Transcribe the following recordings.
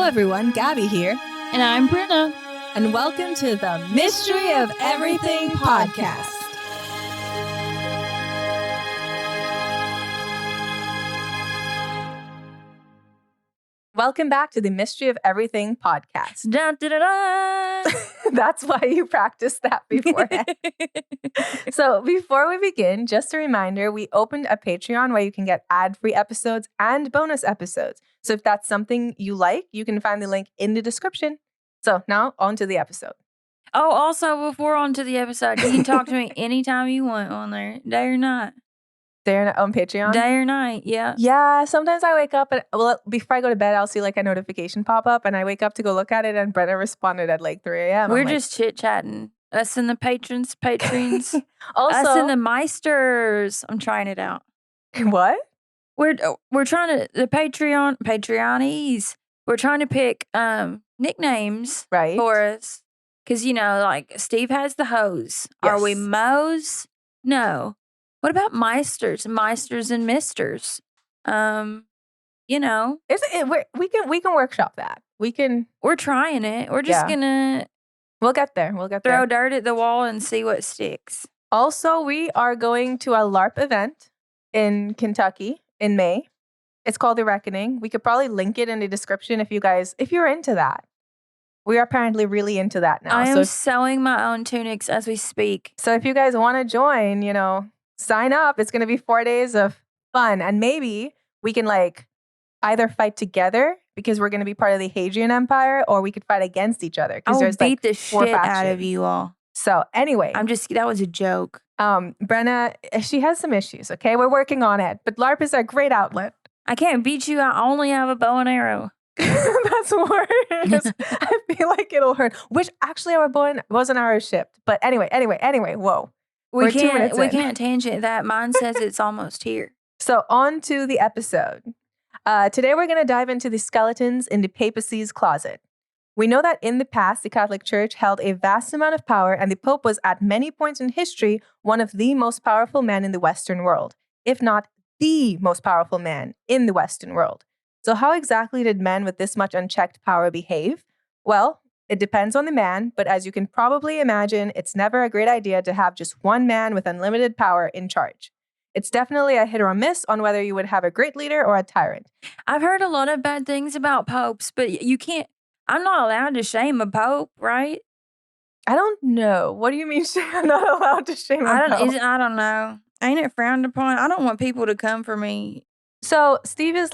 everyone, Gabby here. And I'm Brenna. And welcome to the Mystery of Everything podcast. Welcome back to the Mystery of Everything podcast. Da, da, da, da. That's why you practiced that beforehand. So before we begin, just a reminder, we opened a Patreon where you can get ad-free episodes and bonus episodes. So if that's something you like, you can find the link in the description. So now on to the episode. Oh, also, before on to the episode, you can talk to me anytime you want on there, day or night. There on Patreon? Day or night, yeah. Yeah, sometimes I wake up and, before I go to bed, I'll see like a notification pop up and I wake up to go look at it and Brenna responded at like 3 a.m. We're just chit-chatting. Us and the patrons. Also, us and the meisters. I'm trying it out. What? We're trying to, the Patreonies. We're trying to pick nicknames for us. Because, you know, like Steve has the hose. Yes. Are we Moes? No. What about meisters and misters? You know, we can workshop that. We're trying it. We're just gonna. We'll get there. Throw dirt at the wall and see what sticks. Also, we are going to a LARP event in Kentucky in May. It's called The Reckoning. We could probably link it in the description if you're into that. We are apparently really into that now. I am sewing my own tunics as we speak. So if you guys want to join, sign up. It's going to be 4 days of fun. And maybe we can either fight together because we're going to be part of the Hadrian Empire, or we could fight against each other. I'll beat the shit out of you all. So anyway. that was a joke. Brenna, she has some issues, okay? We're working on it. But LARP is a great outlet. I can't beat you. I only have a bow and arrow. That's worse. I feel like it'll hurt. Which actually our bow and arrow shipped. But anyway, whoa. We can't tangent that. Mine says it's almost here. So on to the episode. Today we're going to dive into the skeletons in the papacy's closet. We know that in the past, the Catholic Church held a vast amount of power, and the Pope was at many points in history one of the most powerful men in the Western world, if not the most powerful man in the Western world. So how exactly did men with this much unchecked power behave? Well, it depends on the man, but as you can probably imagine, it's never a great idea to have just one man with unlimited power in charge. It's definitely a hit or a miss on whether you would have a great leader or a tyrant. I've heard a lot of bad things about popes, but you can't, I'm not allowed to shame a pope, right? I don't know. What do you mean I'm not allowed to shame a pope? I don't know. Ain't it frowned upon? I don't want people to come for me. So Steve is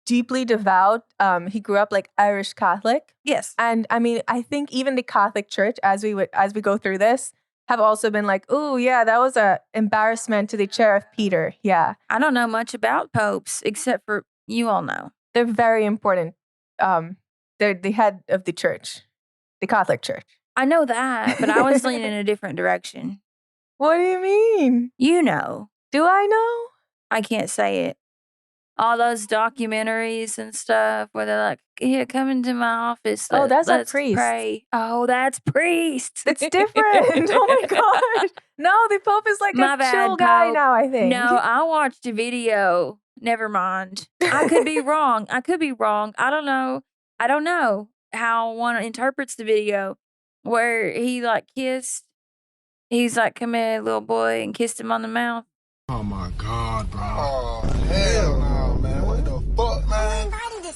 deeply devout. He grew up Irish Catholic. Yes. And I mean, I think even the Catholic Church, as we go through this, have also been oh yeah, that was a embarrassment to the chair of Peter. Yeah. I don't know much about popes except for you all know. They're very important. They're the head of the church, the Catholic Church. I know that, but I was leaning in a different direction. What do you mean? You know. Do I know? I can't say it. All those documentaries and stuff where they're like, here, come into my office. That's a priest. Pray. Oh, that's priest. It's different. Oh my gosh. No, the Pope is chill guy now, I think. No, I watched a video. Never mind. I could be wrong. I don't know. I don't know how one interprets the video where he kissed. He's come here, little boy, and kissed him on the mouth. Oh my God, bro. Oh, hell no, man. What the fuck, man?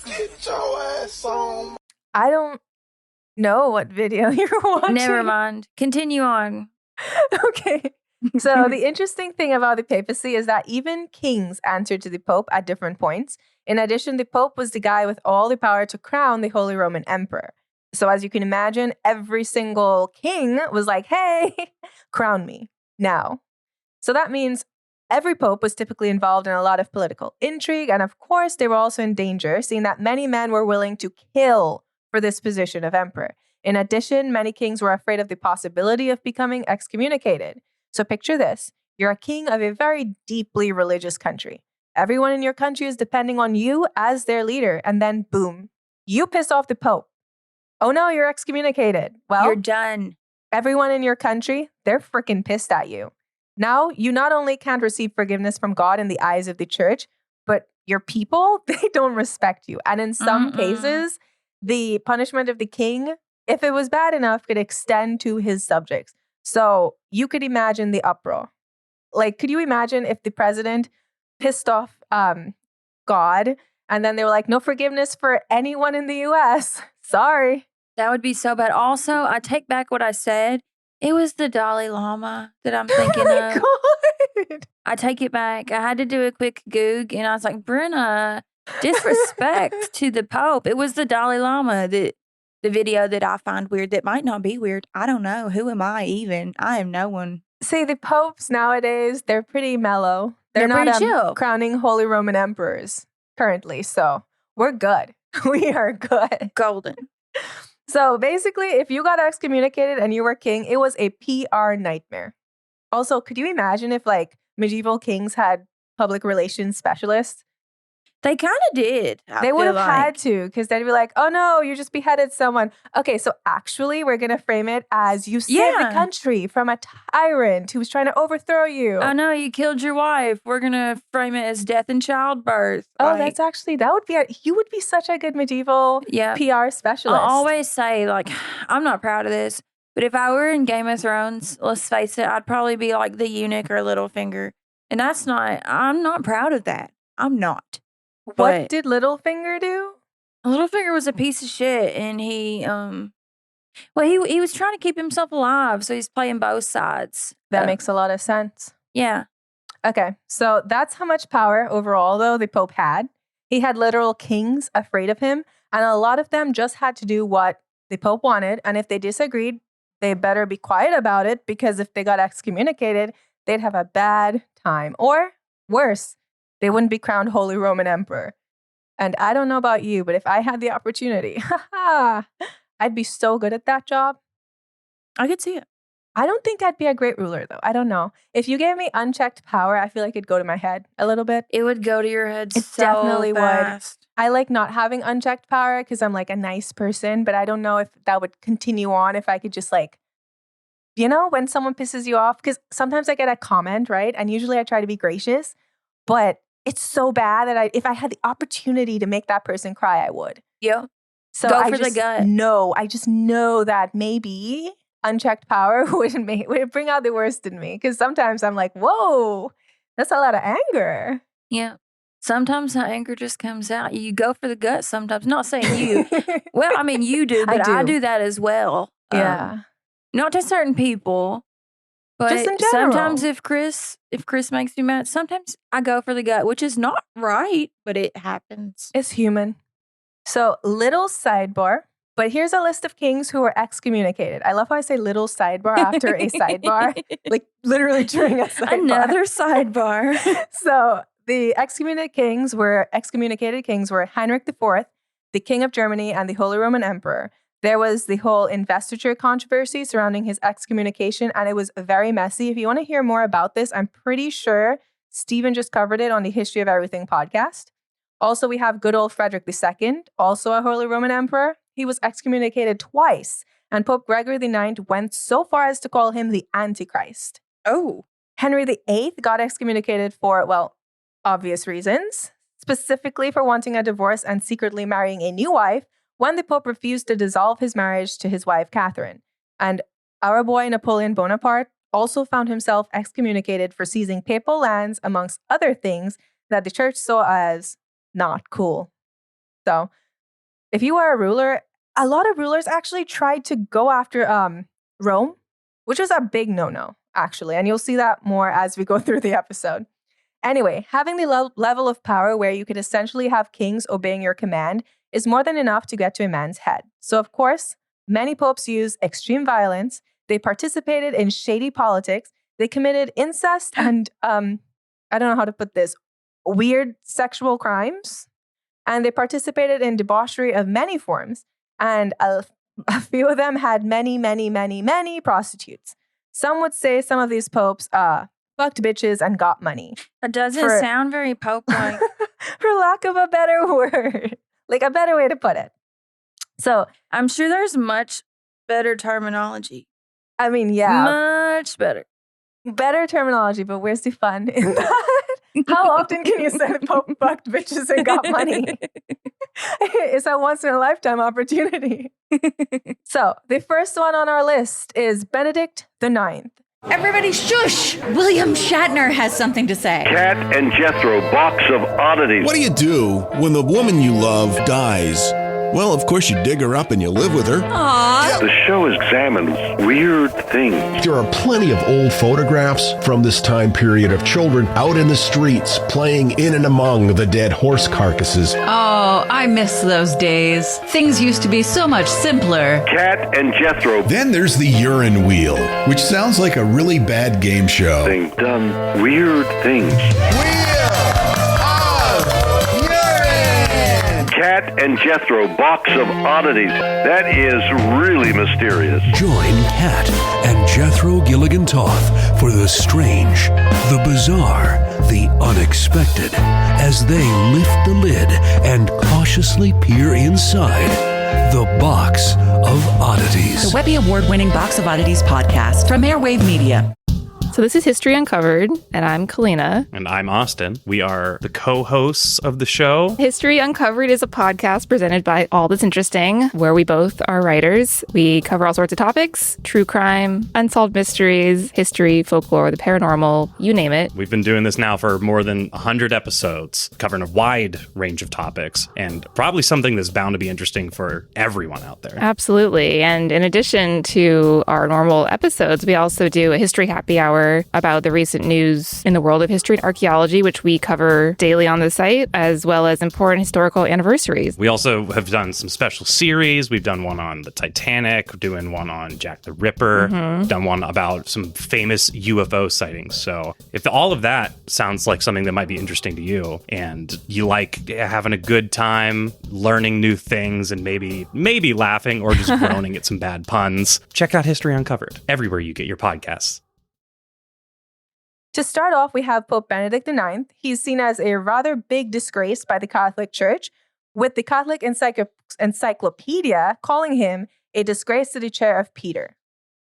Get your ass on. I don't know what video you're watching. Never mind. Continue on. Okay. So the interesting thing about the papacy is that even kings answered to the Pope at different points. In addition, the Pope was the guy with all the power to crown the Holy Roman Emperor. So as you can imagine, every single king was hey, crown me now. So that means every pope was typically involved in a lot of political intrigue, and of course, they were also in danger, seeing that many men were willing to kill for this position of emperor. In addition, many kings were afraid of the possibility of becoming excommunicated. So picture this. You're a king of a very deeply religious country. Everyone in your country is depending on you as their leader, and then boom, you piss off the Pope. Oh no, you're excommunicated. Well, you're done. Everyone in your country, they're freaking pissed at you. Now, you not only can't receive forgiveness from God in the eyes of the church, but your people, they don't respect you. And in some cases, the punishment of the king, if it was bad enough, could extend to his subjects. So you could imagine the uproar. Like, could you imagine if the president pissed off God and then they were like, no forgiveness for anyone in the US? Sorry. That would be so bad. Also, I take back what I said. It was the Dalai Lama that I'm thinking of. God. I take it back. I had to do a quick Goog, and I was like, Brenna, disrespect to the Pope. It was the Dalai Lama, the video that I find weird that might not be weird. I don't know. Who am I even? I am no one. See, the popes nowadays, they're pretty mellow. They're not pretty chill. crowning Holy Roman emperors currently. So we're good. We are good. Golden. So basically, if you got excommunicated and you were king, it was a PR nightmare. Also, could you imagine if like medieval kings had public relations specialists? They kind of did. They would have had to, because they'd be like, oh no, you just beheaded someone. Okay, so actually we're going to frame it as you saved the country from a tyrant who was trying to overthrow you. Oh no, you killed your wife. We're going to frame it as death in childbirth. Oh, that's actually, you would be such a good medieval PR specialist. I always say, like, I'm not proud of this, but if I were in Game of Thrones, let's face it, I'd probably be like the eunuch or Littlefinger. And I'm not proud of that. I'm not. What did Littlefinger do? Littlefinger was a piece of shit, and he was trying to keep himself alive, so he's playing both sides. That makes a lot of sense. Yeah. Okay, so that's how much power overall, though, the Pope had. He had literal kings afraid of him, and a lot of them just had to do what the Pope wanted, and if they disagreed, they better be quiet about it, because if they got excommunicated, they'd have a bad time. Or worse, they wouldn't be crowned Holy Roman Emperor. And I don't know about you, but if I had the opportunity, I'd be so good at that job. I could see it. I don't think I'd be a great ruler, though. I don't know. If you gave me unchecked power, I feel like it'd go to my head a little bit. It would go to your head it so definitely fast. Would. I like not having unchecked power because I'm like a nice person, but I don't know if that would continue on if I could just like, you know, when someone pisses you off, because sometimes I get a comment, right? And usually I try to be gracious, but it's so bad that if I had the opportunity to make that person cry, I would. Yeah. So go for the gut. No, I just know that maybe unchecked power would bring out the worst in me. Because sometimes I'm like, whoa, that's a lot of anger. Yeah. Sometimes the anger just comes out. You go for the gut sometimes. Not saying you. Well, I mean, you do, but I do that as well. Yeah. Not to certain people. But just in general. Sometimes if Chris makes me mad, sometimes I go for the gut, which is not right, but it happens. It's human. So little sidebar, but here's a list of kings who were excommunicated. I love how I say little sidebar after a sidebar, like literally during a sidebar. Another sidebar. So the excommunicated kings were Heinrich IV, the King of Germany, and the Holy Roman Emperor. There was the whole investiture controversy surrounding his excommunication, and it was very messy. If you want to hear more about this, I'm pretty sure Steven just covered it on the History of Everything podcast. Also, we have good old Frederick II, also a Holy Roman Emperor. He was excommunicated twice, and Pope Gregory IX went so far as to call him the Antichrist. Oh. Henry VIII got excommunicated for, well, obvious reasons, specifically for wanting a divorce and secretly marrying a new wife, when the Pope refused to dissolve his marriage to his wife, Catherine. And our boy Napoleon Bonaparte also found himself excommunicated for seizing papal lands, amongst other things that the church saw as not cool. So if you are a ruler, a lot of rulers actually tried to go after Rome, which was a big no-no, actually. And you'll see that more as we go through the episode. Anyway, having the level of power where you could essentially have kings obeying your command is more than enough to get to a man's head. So, of course, many popes used extreme violence. They participated in shady politics. They committed incest and, I don't know how to put this, weird sexual crimes. And they participated in debauchery of many forms. And a few of them had many, many, many, many prostitutes. Some would say some of these popes fucked bitches and got money. That doesn't sound very pope-like. For lack of a better word. Like a better way to put it. So I'm sure there's much better terminology. I mean, yeah. Much better. Better terminology, but where's the fun in that? How often can you say the Pope fucked bitches and got money? It's a once-in-a-lifetime opportunity. So, the first one on our list is Benedict the Ninth. Everybody shush! William Shatner has something to say. Cat and Jethro, box of oddities. What do you do when the woman you love dies? Well, of course you dig her up and you live with her. Aww. The show examines weird things. There are plenty of old photographs from this time period of children out in the streets playing in and among the dead horse carcasses. Oh, I miss those days. Things used to be so much simpler. Cat and Jethro. Then there's the urine wheel, which sounds like a really bad game show. Thing done weird things. Cat and Jethro, box of oddities. That is really mysterious. Join Cat and Jethro Gilligan Toth for the strange, the bizarre, the unexpected, as they lift the lid and cautiously peer inside the Box of Oddities. The Webby Award-winning Box of Oddities podcast from Airwave Media. So this is History Uncovered, and I'm Kalina. And I'm Austin. We are the co-hosts of the show. History Uncovered is a podcast presented by All That's Interesting, where we both are writers. We cover all sorts of topics: true crime, unsolved mysteries, history, folklore, the paranormal, you name it. We've been doing this now for more than 100 episodes, covering a wide range of topics, and probably something that's bound to be interesting for everyone out there. Absolutely. And in addition to our normal episodes, we also do a history happy hour about the recent news in the world of history and archaeology, which we cover daily on the site, as well as important historical anniversaries. We also have done some special series. We've done one on the Titanic, doing one on Jack the Ripper, done one about some famous UFO sightings. So if all of that sounds like something that might be interesting to you, and you like having a good time, learning new things, and maybe laughing or just groaning at some bad puns, check out History Uncovered everywhere you get your podcasts. To start off, we have Pope Benedict IX. He's seen as a rather big disgrace by the Catholic Church, with the Catholic Encyclopedia calling him a disgrace to the chair of Peter.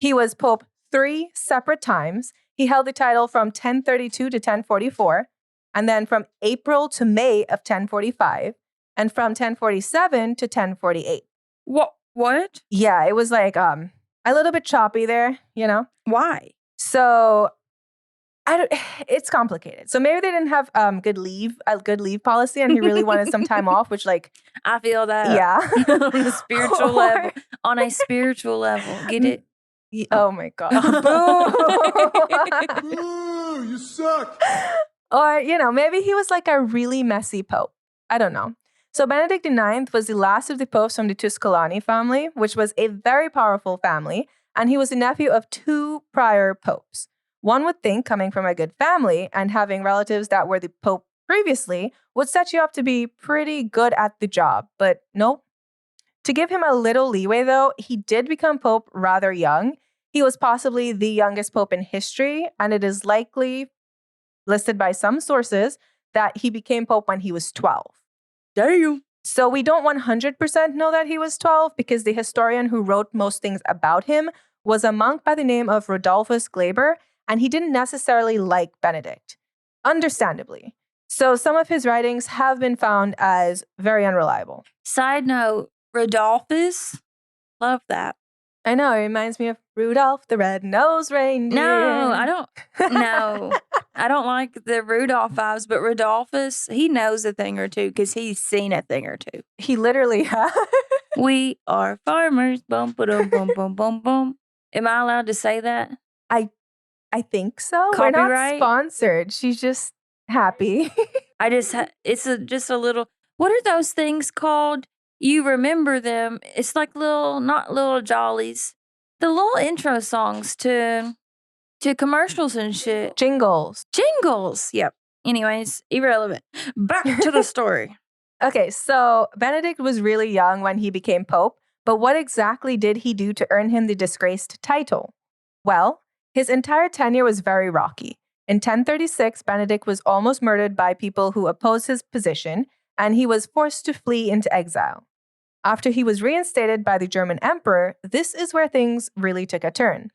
He was Pope 3 separate times. He held the title from 1032 to 1044, and then from April to May of 1045, and from 1047 to 1048. What? Yeah, it was like a little bit choppy there, you know? Why? So it's complicated. So maybe they didn't have a good leave policy, and he really wanted some time off, which I feel that. Yeah. on a spiritual level. On a spiritual level. Get it? Oh my God. Ooh, you suck. Or, maybe he was like a really messy pope. I don't know. So Benedict IX was the last of the popes from the Tusculani family, which was a very powerful family, and he was the nephew of 2 prior popes. One would think, coming from a good family and having relatives that were the pope previously, would set you up to be pretty good at the job, but nope. To give him a little leeway, though, he did become pope rather young. He was possibly the youngest pope in history, and it is likely listed by some sources that he became pope when he was 12. Damn. So we don't 100% know that he was 12, because the historian who wrote most things about him was a monk by the name of Rodolphus Glaber, and he didn't necessarily like Benedict, understandably. So some of his writings have been found as very unreliable. Side note, Rodolphus, love that. I know, it reminds me of Rudolph the Red-Nosed Reindeer. No, I don't. No, I don't like the Rudolph vibes, but Rodolphus, he knows a thing or two because he's seen a thing or two. He literally has. We are farmers. Bum, ba-dum, bum, bum, bum, bum. Am I allowed to say that? I think so. Copyright? We're not sponsored. She's just happy. It's just a little, what are those things called? You remember them. It's like not little jollies. The little intro songs to commercials and shit. Jingles. Yep. Anyways, irrelevant. Back to the story. Okay, so Benedict was really young when he became pope, but what exactly did he do to earn him the disgraced title? Well, his entire tenure was very rocky. In 1036, Benedict was almost murdered by people who opposed his position, and he was forced to flee into exile. After he was reinstated by the German emperor, this is where things really took a turn.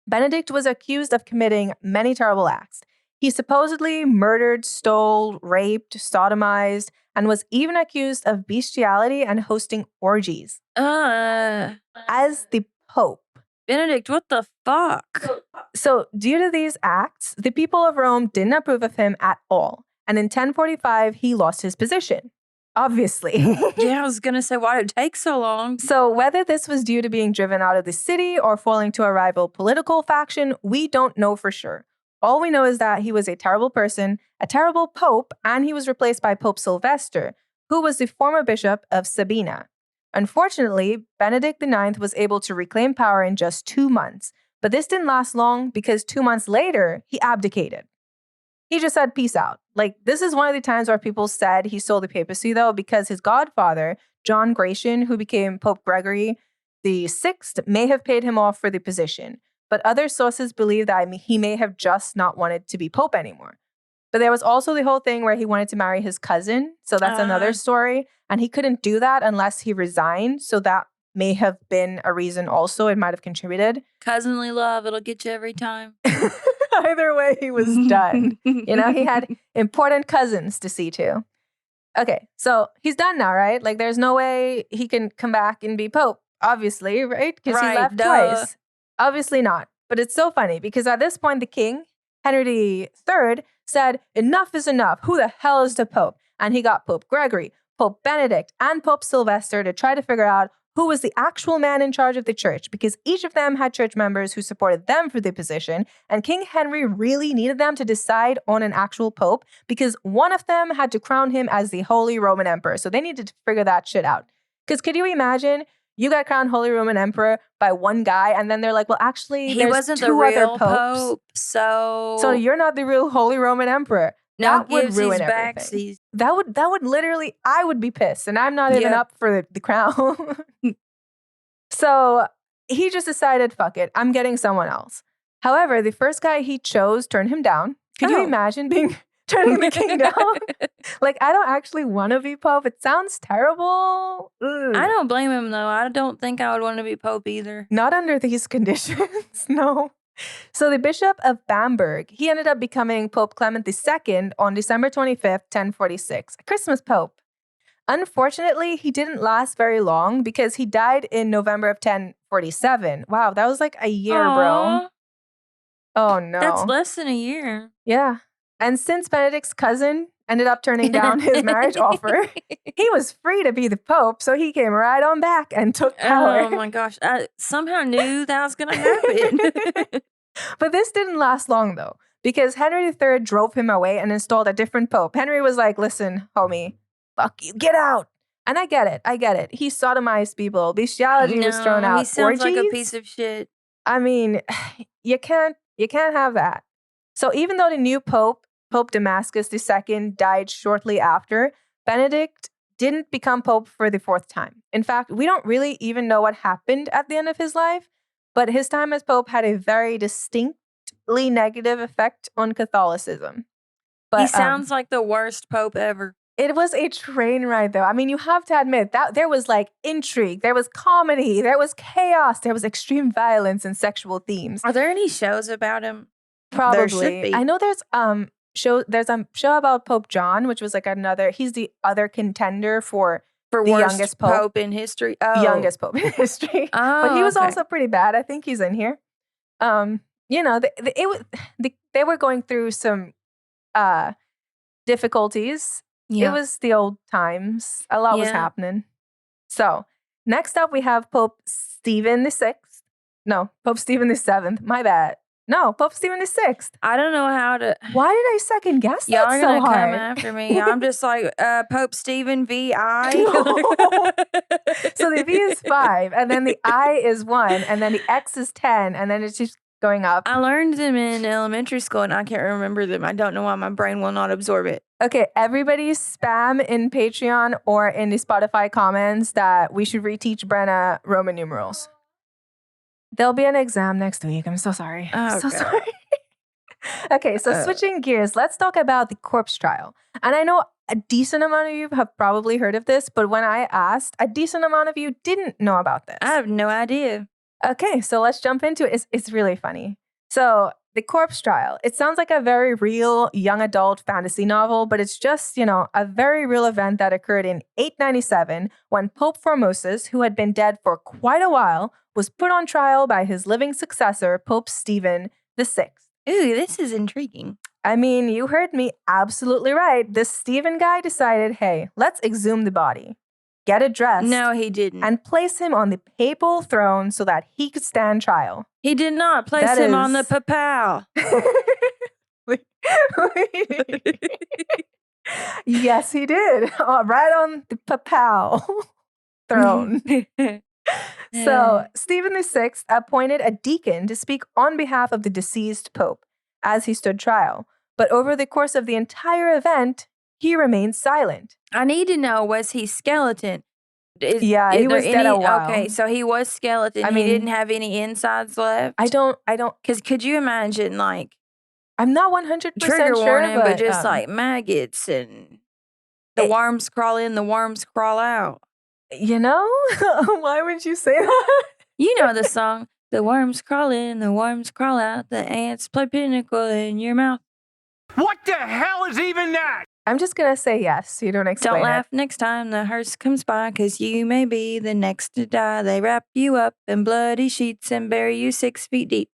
Benedict was accused of committing many terrible acts. He supposedly murdered, stole, raped, sodomized, and was even accused of bestiality and hosting orgies. As the Pope. Benedict, what the fuck? So, due to these acts, the people of Rome didn't approve of him at all. And in 1045, he lost his position. Obviously. Yeah, I was going to say, why did it take so long? So, whether this was due to being driven out of the city or falling to a rival political faction, we don't know for sure. All we know is that he was a terrible person, a terrible pope, and he was replaced by Pope Sylvester, who was the former bishop of Sabina. Unfortunately, Benedict IX was able to reclaim power in just 2 months, but this didn't last long because 2 months later, he abdicated. He just said, peace out. Like, this is one of the times where people said he stole the papacy, though, because his godfather, John Gratian, who became Pope Gregory VI, may have paid him off for the position. But other sources believe that he may have just not wanted to be Pope anymore. But there was also the whole thing where he wanted to marry his cousin. So that's another story. And he couldn't do that unless he resigned. So that may have been a reason also. It might have contributed. Cousinly love, it'll get you every time. Either way, he was done. You know, he had important cousins to see to. Okay, so he's done now, right? Like, there's no way he can come back and be Pope, obviously, right? Because he left twice. Obviously not. But it's so funny because at this point, the king, Henry III, said, enough is enough. Who the hell is the Pope? And he got Pope Gregory, Pope Benedict, and Pope Sylvester to try to figure out who was the actual man in charge of the church, because each of them had church members who supported them for the position, and King Henry really needed them to decide on an actual pope because one of them had to crown him as the Holy Roman Emperor. So they needed to figure that shit out. Because could you imagine you got crowned Holy Roman Emperor by one guy, and then they're like, well, actually, he wasn't the real pope, so you're not the real Holy Roman Emperor. That would ruin everything. That would literally, I would be pissed, and I'm not even up for the crown. So he just decided, fuck it, I'm getting someone else. However, the first guy he chose turned him down. Could you imagine turning the king down? Like, I don't actually want to be Pope. It sounds terrible. Ugh. I don't blame him, though. I don't think I would want to be Pope either. Not under these conditions, no. So the Bishop of Bamberg, he ended up becoming Pope Clement II on December 25th, 1046, a Christmas Pope. Unfortunately, he didn't last very long because he died in November of 1047. Wow, that was like a year, bro. Oh, no. That's less than a year. Yeah. And since Benedict's cousin ended up turning down his marriage offer, he was free to be the Pope, so he came right on back and took power. Oh, my gosh. I somehow knew that was going to happen. But this didn't last long, though, because Henry III drove him away and installed a different Pope. Henry was like, listen, homie, fuck you, get out. And I get it. He sodomized people. Bestiality was thrown out. He sounds Orgies? like a piece of shit. I mean, you can't have that. So even though the new Pope, Pope Damascus II, died shortly after, Benedict didn't become Pope for the 4th time. In fact, we don't really even know what happened at the end of his life, but his time as Pope had a very distinctly negative effect on Catholicism. But he sounds like the worst Pope ever. It was a train ride, though. I mean, you have to admit that there was like intrigue, there was comedy, there was chaos, there was extreme violence and sexual themes. Are there any shows about him? Probably. There should be. I know there's a show about Pope John, which was like he's the other contender for the worst youngest Pope in history. Oh. Youngest Pope in history. Oh, but he was also pretty bad. I think he's in here. You know, they were going through some difficulties. Yeah. It was the old times. A lot was happening. So next up, we have Pope Stephen VI. No, Pope Stephen VII. My bad. No, Pope Stephen VI. I don't know how to. Why did I second guess that Y'all are so gonna hard? come after me. I'm just like Pope Stephen V.I. So the V is 5, and then the I is 1, and then the X is 10, and then it's just going up. I learned them in elementary school, and I can't remember them. I don't know why my brain will not absorb it. Okay, everybody spam in Patreon or in the Spotify comments that we should reteach Brenna Roman numerals. There'll be an exam next week. I'm so sorry. Sorry. Okay, so switching gears, let's talk about the corpse trial. And I know a decent amount of you have probably heard of this, but when I asked, a decent amount of you didn't know about this. I have no idea. Okay, so let's jump into it. It's really funny. So The Corpse Trial. It sounds like a very real young adult fantasy novel, but it's just, a very real event that occurred in 897 when Pope Formosus, who had been dead for quite a while, was put on trial by his living successor, Pope Stephen VI. Ooh, this is intriguing. I mean, you heard me absolutely right. This Stephen guy decided, hey, let's exhume the body, get it dressed. No, he didn't. And place him on the papal throne so that he could stand trial. He did not place him on the papal. Yes, he did. Right on the papal throne. So, Stephen VI appointed a deacon to speak on behalf of the deceased pope as he stood trial. But over the course of the entire event, he remained silent. I need to know, was he skeleton? He was dead a while. Okay, so he was skeleton. He didn't have any insides left. I don't. Because could you imagine, like, I'm not 100% trigger sure, warning, but just like maggots and the worms crawl in, the worms crawl out. Why would you say that? You know the song, the worms crawl in, the worms crawl out, the ants play pinnacle in your mouth. What the hell is even that? I'm just going to say yes, so you don't explain Don't laugh next time the hearse comes by, because you may be the next to die. They wrap you up in bloody sheets and bury you 6 feet deep.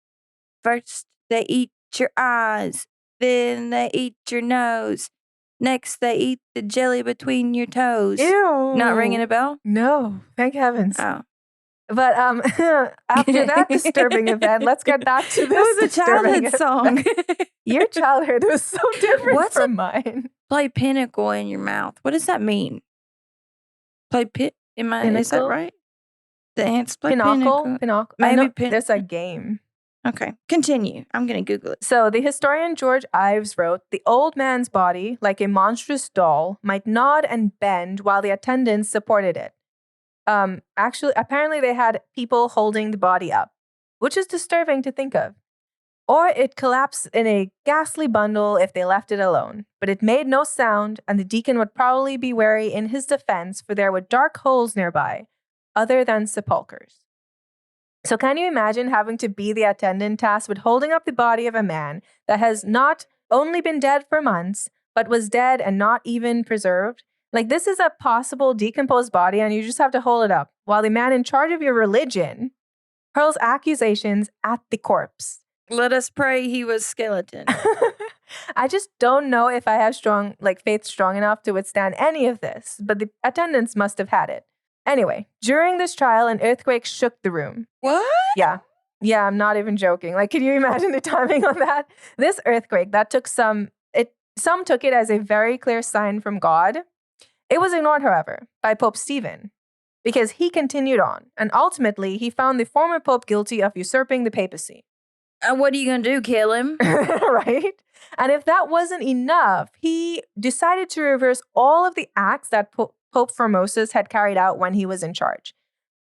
First, they eat your eyes. Then they eat your nose. Next, they eat the jelly between your toes. Ew. Not ringing a bell? No, thank heavens. Oh. But after that disturbing event, let's get back to this. It was a childhood song. Your childhood was so different from mine. Play pinnacle in your mouth. What does that mean? Play is that right? The ants play pinnacle. Maybe there's a game. Okay, continue. I'm going to Google it. So the historian George Ives wrote, the old man's body, like a monstrous doll, might nod and bend while the attendants supported it. Apparently they had people holding the body up, which is disturbing to think of. Or it collapsed in a ghastly bundle if they left it alone. But it made no sound, and the deacon would probably be wary in his defense, for there were dark holes nearby, other than sepulchres. So can you imagine having to be the attendant tasked with holding up the body of a man that has not only been dead for months, but was dead and not even preserved? Like, this is a possible decomposed body, and you just have to hold it up while the man in charge of your religion hurls accusations at the corpse. Let us pray he was skeleton. I just don't know if I have faith strong enough to withstand any of this, but the attendants must have had it. Anyway, during this trial, an earthquake shook the room. What? Yeah, I'm not even joking. Like, can you imagine the timing on that? This earthquake that took some took it as a very clear sign from God. It was ignored, however, by Pope Stephen, because he continued on, and ultimately he found the former pope guilty of usurping the papacy. What are you going to do, kill him? Right? And if that wasn't enough, he decided to reverse all of the acts that Pope Formosus had carried out when he was in charge.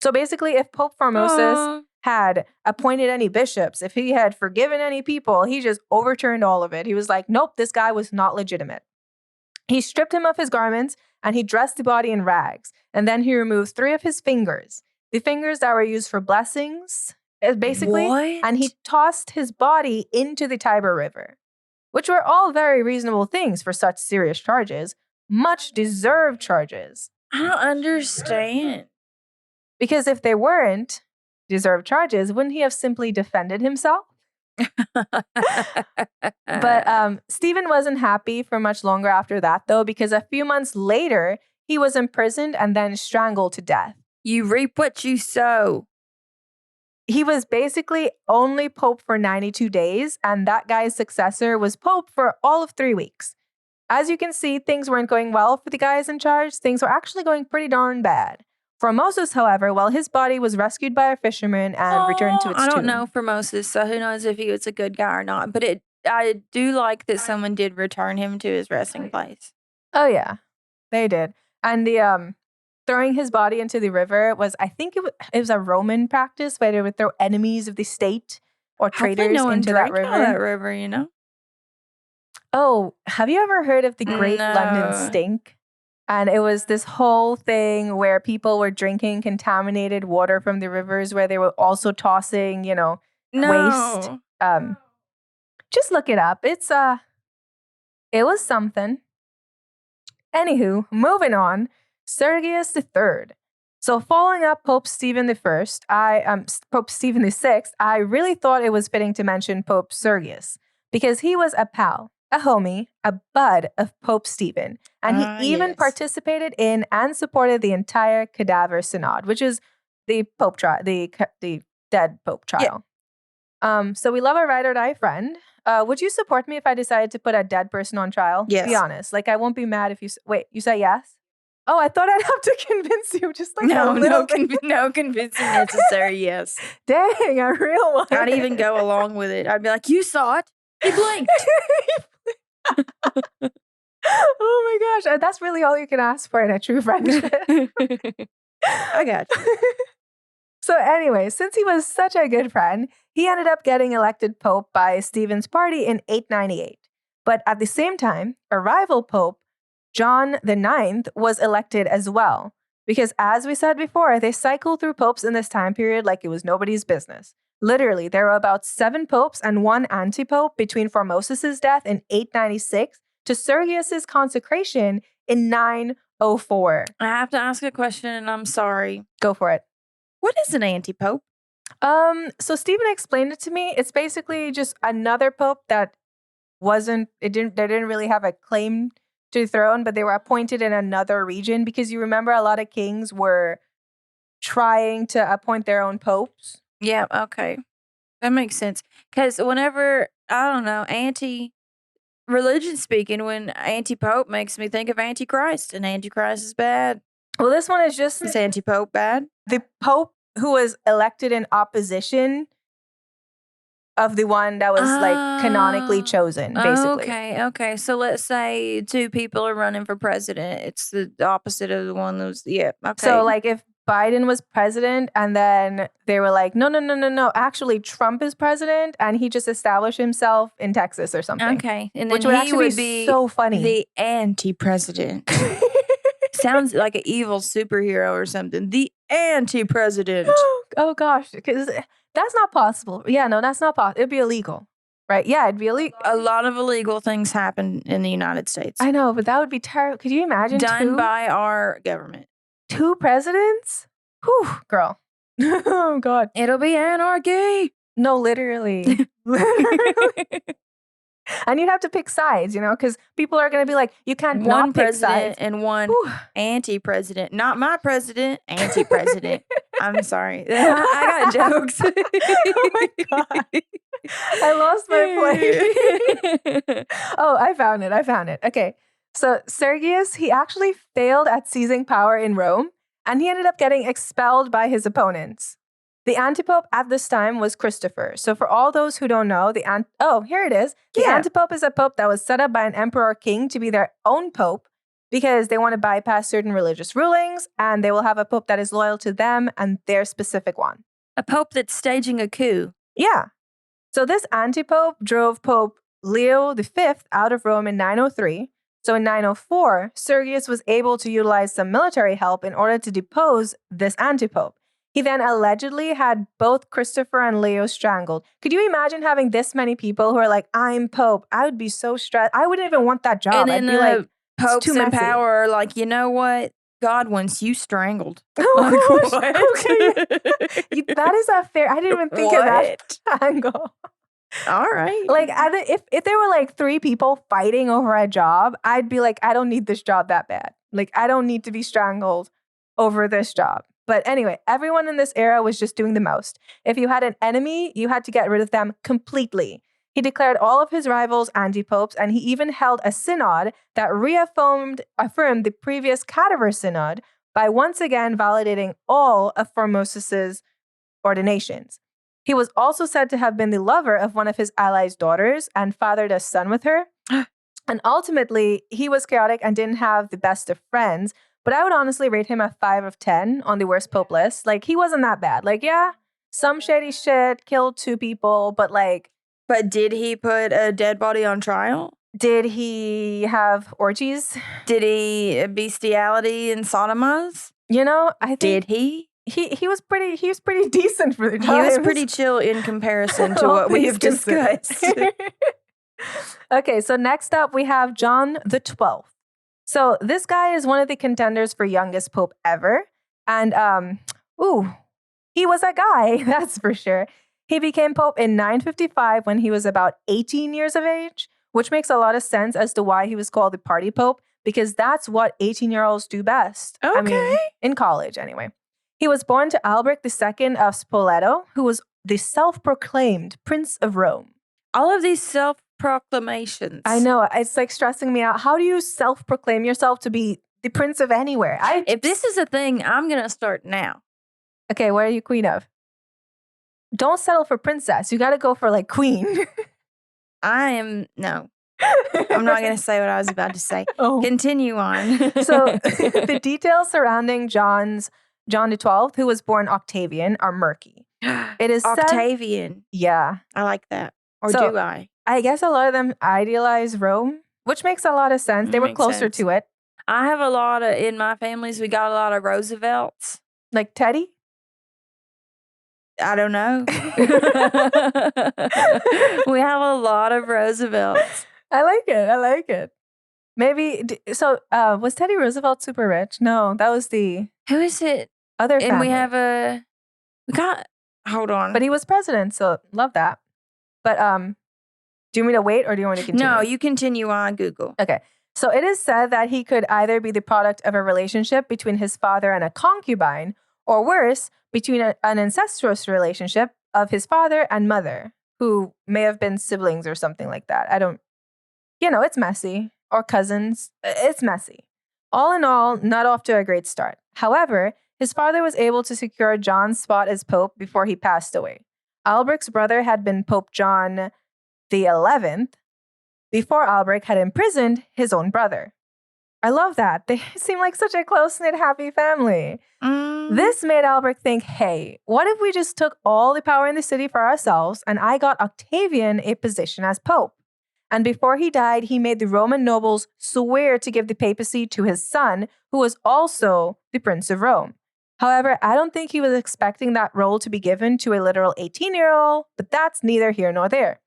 So basically, if Pope Formosus had appointed any bishops, if he had forgiven any people, he just overturned all of it. He was like, nope, this guy was not legitimate. He stripped him of his garments and he dressed the body in rags. And then he removed 3 of his fingers, the fingers that were used for blessings, basically. What? And he tossed his body into the Tiber River, which were all very reasonable things for such serious charges, much deserved charges. I don't understand. Because if they weren't deserved charges, wouldn't he have simply defended himself? But Stephen wasn't happy for much longer after that, though, because a few months later, he was imprisoned and then strangled to death. You reap what you sow. He was basically only pope for 92 days, and that guy's successor was pope for all of 3 weeks. As you can see, things weren't going well for the guys in charge. Things were actually going pretty darn bad. Formosus, however, his body was rescued by a fisherman and returned to its tomb. I don't know Formosus, so who knows if he was a good guy or not. But I do like that someone did return him to his resting place. Oh, yeah. They did. And the throwing his body into the river was, I think it was a Roman practice where they would throw enemies of the state or traitors into that river. That river, you know? Oh, have you ever heard of the Great London Stink? And it was this whole thing where people were drinking contaminated water from the rivers, where they were also tossing, waste. Just look it up. It was something. Anywho, moving on. Sergius III. So following up Pope Stephen Pope Stephen VI, I really thought it was fitting to mention Pope Sergius because he was a pal, a homie, a bud of Pope Stephen, and he even participated in and supported the entire Cadaver Synod, which is the Pope trial, the dead Pope trial. Yeah. So we love our ride or die friend. Would you support me if I decided to put a dead person on trial? Yes. Be honest. Like I won't be mad if you wait. You say yes? Oh, I thought I'd have to convince you. Just like no convincing necessary. Yes. Dang, a real one. I'd even go along with it. I'd be like, you saw it. He blinked. Oh my gosh, that's really all you can ask for in a true friendship. I got you. So anyway, since he was such a good friend, he ended up getting elected pope by Stephen's party in 898. But at the same time, a rival pope, John IX, was elected as well. Because as we said before, they cycled through popes in this time period like it was nobody's business. Literally, there were about 7 popes and 1 anti-pope between Formosus' death in 896 to Sergius' consecration in 904. I have to ask a question, and I'm sorry. Go for it. What is an anti-pope? So Stephen explained it to me. It's basically just another pope that they didn't really have a claim to the throne, but they were appointed in another region because you remember a lot of kings were trying to appoint their own popes. Yeah, okay. That makes sense. Because whenever, I don't know, religion speaking, when anti-pope makes me think of antichrist, and antichrist is bad. Well, this one is just... Is anti-pope bad? The pope who was elected in opposition of the one that was like canonically chosen, basically. Okay. So let's say 2 people are running for president. It's the opposite of the one that was, okay. So like if Biden was president and then they were like, no, actually Trump is president and he just established himself in Texas or something. Okay. And then which would actually be so funny. The anti-president. Sounds like an evil superhero or something. The anti-president. Oh gosh, because that's not possible. Yeah, no, that's not possible. It'd be illegal, right? Yeah, it'd be illegal. A lot of illegal things happen in the United States. I know, but that would be terrible. Could you imagine? Done by our government. 2 presidents? Whew, girl. Oh God. It'll be anarchy. No, literally. Literally. And you'd have to pick sides, because people are going to be like, you can't one not pick president sides. And one anti-president. Not my president, anti-president. I'm sorry. I got jokes. Oh my God. I lost my place. Oh, I found it. Okay. So Sergius, he actually failed at seizing power in Rome, and he ended up getting expelled by his opponents. The antipope at this time was Christopher. So for all those who don't know, here it is. The antipope is a pope that was set up by an emperor or king to be their own pope because they want to bypass certain religious rulings, and they will have a pope that is loyal to them and their specific one. A pope that's staging a coup. Yeah. So this antipope drove Pope Leo V out of Rome in 903. So in 904, Sergius was able to utilize some military help in order to depose this antipope. He then allegedly had both Christopher and Leo strangled. Could you imagine having this many people who are like, I'm Pope? I would be so stressed. I wouldn't even want that job. And then I'd be like, popes too in messy. power are like, you know what? God wants you strangled. Oh my gosh. Okay. That is not fair. I didn't even think of that angle. All right. Like, if there were like 3 people fighting over a job, I'd be like, I don't need this job that bad. Like, I don't need to be strangled over this job. But anyway, everyone in this era was just doing the most. If you had an enemy, you had to get rid of them completely. He declared all of his rivals anti-popes, and he even held a synod that affirmed the previous Cadaver Synod by once again validating all of Formosus' ordinations. He was also said to have been the lover of one of his allies' daughters and fathered a son with her. And ultimately, he was chaotic and didn't have the best of friends. But I would honestly rate him a 5 of 10 on the worst pope list. Like, he wasn't that bad. Like, yeah, some shady shit, killed 2 people, but like... But did he put a dead body on trial? Did he have orgies? Did he bestiality and sodomize? I think... Did he? he was pretty decent for the time. He was pretty chill in comparison to what we have discussed. Okay, so next up we have John the 12th. So this guy is one of the contenders for youngest pope ever. And he was a guy, that's for sure. He became pope in 955 when he was about 18 years of age, which makes a lot of sense as to why he was called the party pope, because that's what 18-year-olds do best. Okay. I mean, in college anyway. He was born to Albrecht II of Spoleto, who was the self-proclaimed Prince of Rome. All of these self-proclamations. I know. It's like stressing me out. How do you self-proclaim yourself to be the prince of anywhere? If this is a thing, I'm going to start now. Okay, what are you queen of? Don't settle for princess. You got to go for like queen. No. I'm not going to say what I was about to say. Oh. Continue on. So the details surrounding John the 12th, who was born Octavian, are murky. It is Octavian. Yeah. I like that. Or So, do I? I guess a lot of them idealize Rome, which makes a lot of sense. They were Makes closer sense. to it. I have a lot of, in my families, we got a lot of Roosevelts. Like Teddy? I don't know. We have a lot of Roosevelts. I like it. Maybe, was Teddy Roosevelt super rich? No, that was the Who is it? other And family. Hold on. But he was president, so love that. But do you want me to wait or do you want to continue? No, you continue on Google. Okay. So it is said that he could either be the product of a relationship between his father and a concubine, or worse, between an incestuous relationship of his father and mother, who may have been siblings or something like that. It's messy. Or cousins. It's messy. All in all, not off to a great start. However, his father was able to secure John's spot as pope before he passed away. Albrecht's brother had been Pope John the 11th before Albrecht had imprisoned his own brother. I love that. They seem like such a close-knit, happy family. This made Albrecht think, hey, what if we just took all the power in the city for ourselves and I got Octavian a position as pope? And before he died, he made the Roman nobles swear to give the papacy to his son, who was also the Prince of Rome. However, I don't think he was expecting that role to be given to a literal 18-year-old, but that's neither here nor there.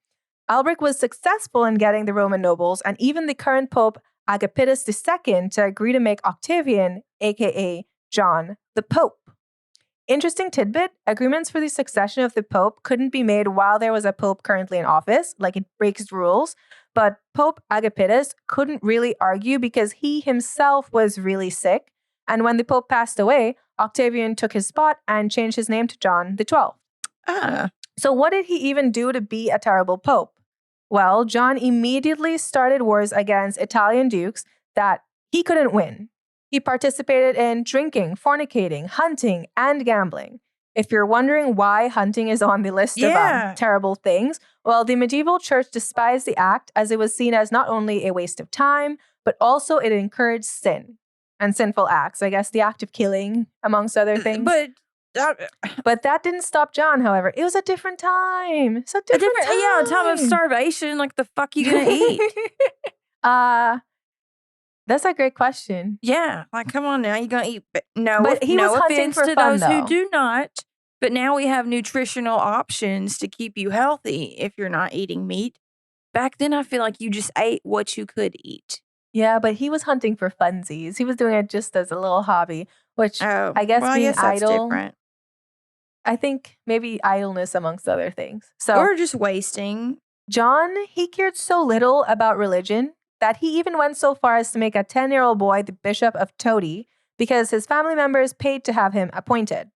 Albrecht was successful in getting the Roman nobles and even the current Pope Agapitus II to agree to make Octavian, aka John, the Pope. Interesting tidbit, agreements for the succession of the Pope couldn't be made while there was a Pope currently in office, like it breaks rules, but Pope Agapitus couldn't really argue because he himself was really sick, and when the Pope passed away, Octavian took his spot and changed his name to John the 12th. So what did he even do to be a terrible Pope? Well, John immediately started wars against Italian dukes that he couldn't win. He participated in drinking, fornicating, hunting, and gambling. If you're wondering why hunting is on the list of terrible things, well, the medieval church despised the act as it was seen as not only a waste of time, but also it encouraged sin and sinful acts. I guess the act of killing, amongst other things. But that didn't stop John, however. It was a different time. It's a different time. Yeah, a time of starvation. Like, the fuck you gonna eat? That's a great question. Yeah, like, come on now, you gonna eat? But he was no hunting offense for to fun, those though. who do not. But now we have nutritional options to keep you healthy if you're not eating meat. Back then, I feel like you just ate what you could eat. Yeah, but he was hunting for funsies. He was doing it just as a little hobby, which I guess being that's idle. different. I think maybe idleness amongst other things. So, or just wasting. John, he cared so little about religion that he even went so far as to make a 10-year-old boy the Bishop of Todi because his family members paid to have him appointed.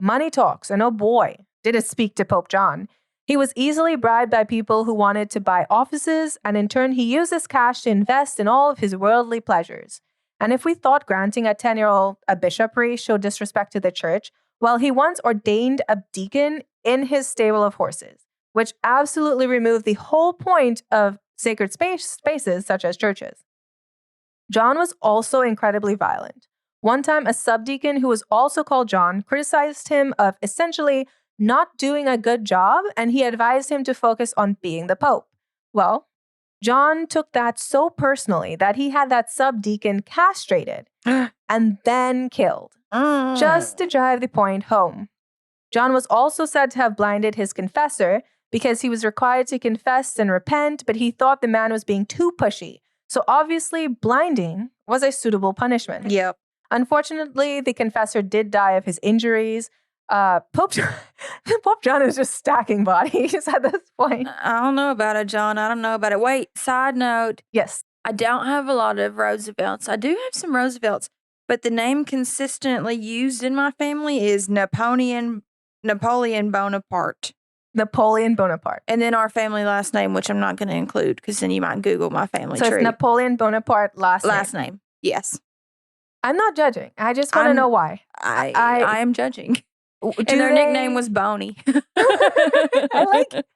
Money talks, and oh boy, did it speak to Pope John. He was easily bribed by people who wanted to buy offices, and in turn, he used this cash to invest in all of his worldly pleasures. And if we thought granting a 10-year-old a bishopric showed disrespect to the church, well, he once ordained a deacon in his stable of horses, which absolutely removed the whole point of sacred spaces such as churches. John was also incredibly violent. One time, a subdeacon who was also called John criticized him of essentially not doing a good job, and he advised him to focus on being the Pope. Well, John took that so personally that he had that subdeacon castrated and then killed. just to drive the point home. John was also said to have blinded his confessor because he was required to confess and repent, but he thought the man was being too pushy. So obviously, blinding was a suitable punishment. Yep. Unfortunately, the confessor did die of his injuries. Pope John is just stacking bodies at this point. I don't know about it, John. I don't know about it. Wait, side note. Yes. I don't have a lot of Roosevelts. I do have some Roosevelts, but the name consistently used in my family is Napoleon Bonaparte. Napoleon Bonaparte. And then our family last name, which I'm not going to include because then you might Google my family tree. So it's Napoleon Bonaparte last name. Yes. I'm not judging. I just want to know why. I am judging. And their nickname was Boney. I like it.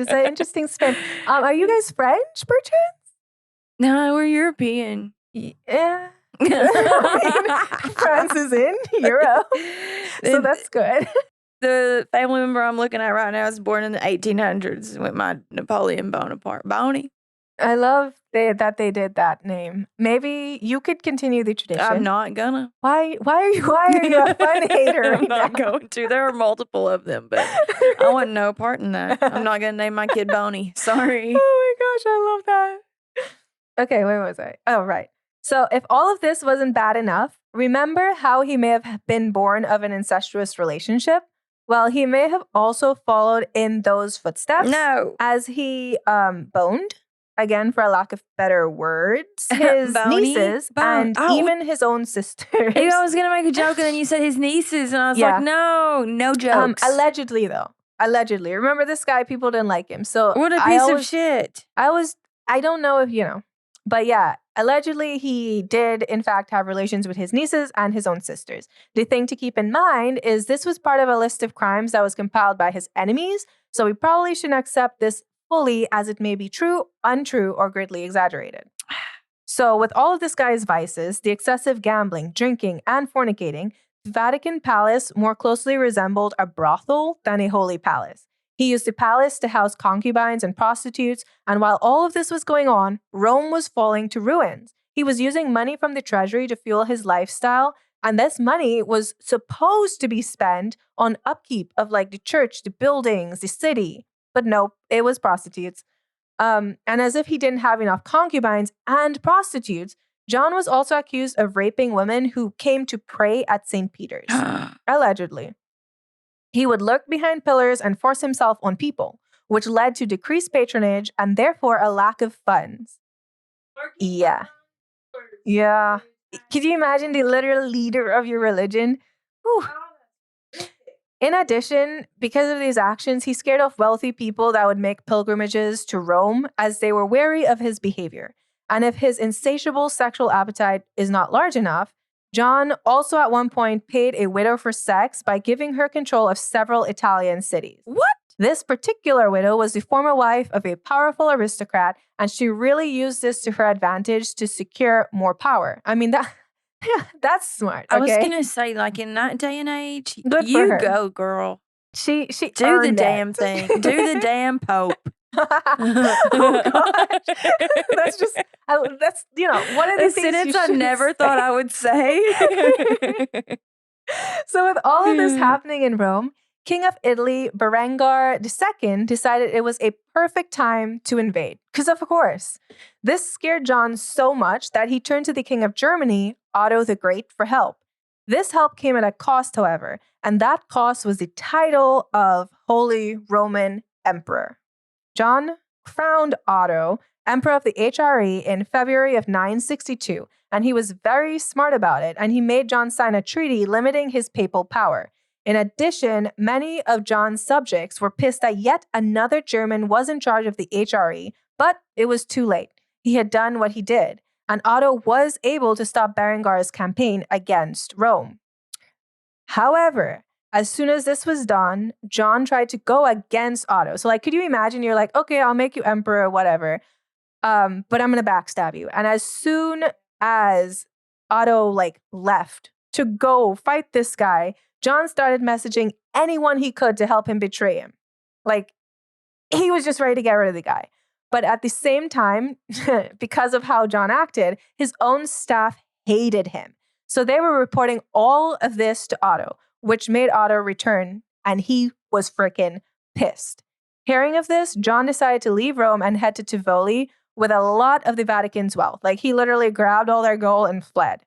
It's an interesting spin. Are you guys French, perchance? No, we're European. Yeah. France is in Euro. So that's good. The family member I'm looking at right now was born in the 1800s with my Napoleon Bonaparte. Boney. I love that they did that name. Maybe you could continue the tradition. I'm not gonna. Why are you a fun hater right I'm not going to. There are multiple of them, but I want no part in that. I'm not gonna name my kid Boney. Sorry. Oh my gosh, I love that. Okay, where was I? Oh, right. So if all of this wasn't bad enough, remember how he may have been born of an incestuous relationship? Well, he may have also followed in those footsteps. No. As he boned, again, for a lack of better words, his nieces and even his own sisters. Maybe I was going to make a joke and then you said his nieces and I was like, no jokes. Allegedly, though. Allegedly. Remember this guy, people didn't like him. So what a piece of shit. I don't know if, but yeah, allegedly he did in fact have relations with his nieces and his own sisters. The thing to keep in mind is this was part of a list of crimes that was compiled by his enemies. So we probably shouldn't accept this fully as it may be true, untrue, or greatly exaggerated. So with all of this guy's vices, the excessive gambling, drinking, and fornicating, the Vatican palace more closely resembled a brothel than a holy palace. He used the palace to house concubines and prostitutes, and while all of this was going on, Rome was falling to ruins. He was using money from the treasury to fuel his lifestyle, and this money was supposed to be spent on upkeep of the church, the buildings, the city. But nope, it was prostitutes. And as if he didn't have enough concubines and prostitutes, John was also accused of raping women who came to pray at St. Peter's, allegedly. He would lurk behind pillars and force himself on people, which led to decreased patronage and therefore a lack of funds. Yeah. Could you imagine the literal leader of your religion? Whew. In addition, because of these actions, he scared off wealthy people that would make pilgrimages to Rome as they were wary of his behavior. And if his insatiable sexual appetite is not large enough, John also at one point paid a widow for sex by giving her control of several Italian cities. What? This particular widow was the former wife of a powerful aristocrat, and she really used this to her advantage to secure more power. I mean, that's smart. Okay? I was going to say, in that day and age, Good you for her. go, girl. She do the earned damn it. thing. Do the damn Pope. Oh gosh, that's one of the a things sentence I never thought I would say. So with all of this happening in Rome, King of Italy Berengar II decided it was a perfect time to invade. Because of course, this scared John so much that he turned to the King of Germany, Otto the Great, for help. This help came at a cost, however, and that cost was the title of Holy Roman Emperor. John crowned Otto Emperor of the HRE in February of 962, and he was very smart about it, and he made John sign a treaty limiting his papal power. In addition, many of John's subjects were pissed that yet another German was in charge of the HRE, but it was too late. He had done what he did, and Otto was able to stop Berengar's campaign against Rome. However, as soon as this was done, John tried to go against Otto. So, could you imagine? You're like, okay, I'll make you emperor, whatever, but I'm going to backstab you. And as soon as Otto, left to go fight this guy, John started messaging anyone he could to help him betray him. He was just ready to get rid of the guy. But at the same time, because of how John acted, his own staff hated him. So they were reporting all of this to Otto, which made Otto return, and he was freaking pissed. Hearing of this, John decided to leave Rome and head to Tivoli with a lot of the Vatican's wealth. Like, he literally grabbed all their gold and fled.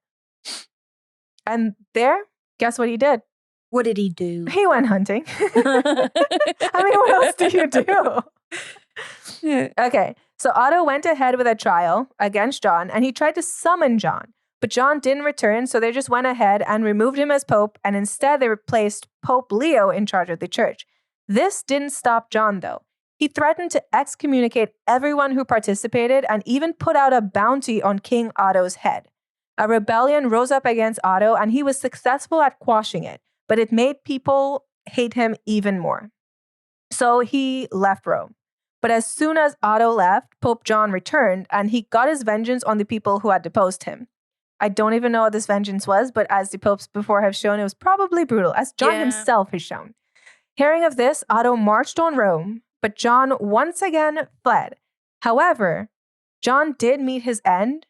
And there, guess what he did? What did he do? He went hunting. I mean, what else do you do? Okay, so Otto went ahead with a trial against John, and he tried to summon John. But John didn't return, so they just went ahead and removed him as Pope, and instead they replaced Pope Leo in charge of the church. This didn't stop John, though. He threatened to excommunicate everyone who participated and even put out a bounty on King Otto's head. A rebellion rose up against Otto, and he was successful at quashing it, but it made people hate him even more. So he left Rome. But as soon as Otto left, Pope John returned, and he got his vengeance on the people who had deposed him. I don't even know what this vengeance was, but as the popes before have shown, it was probably brutal, as John himself has shown. Hearing of this, Otto marched on Rome, but John once again fled. However, John did meet his end,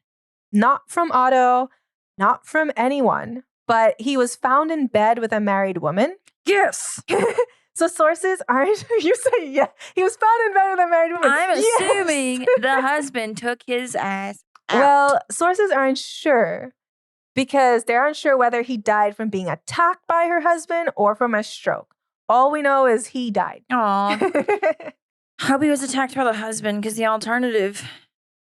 not from Otto, not from anyone, but he was found in bed with a married woman. Yes! So sources aren't, you say, yeah, he was found in bed with a married woman. I'm assuming the husband took his ass out. Well, sources aren't sure because they're unsure whether he died from being attacked by her husband or from a stroke. All we know is he died. Aw. Hope he was attacked by the husband because the alternative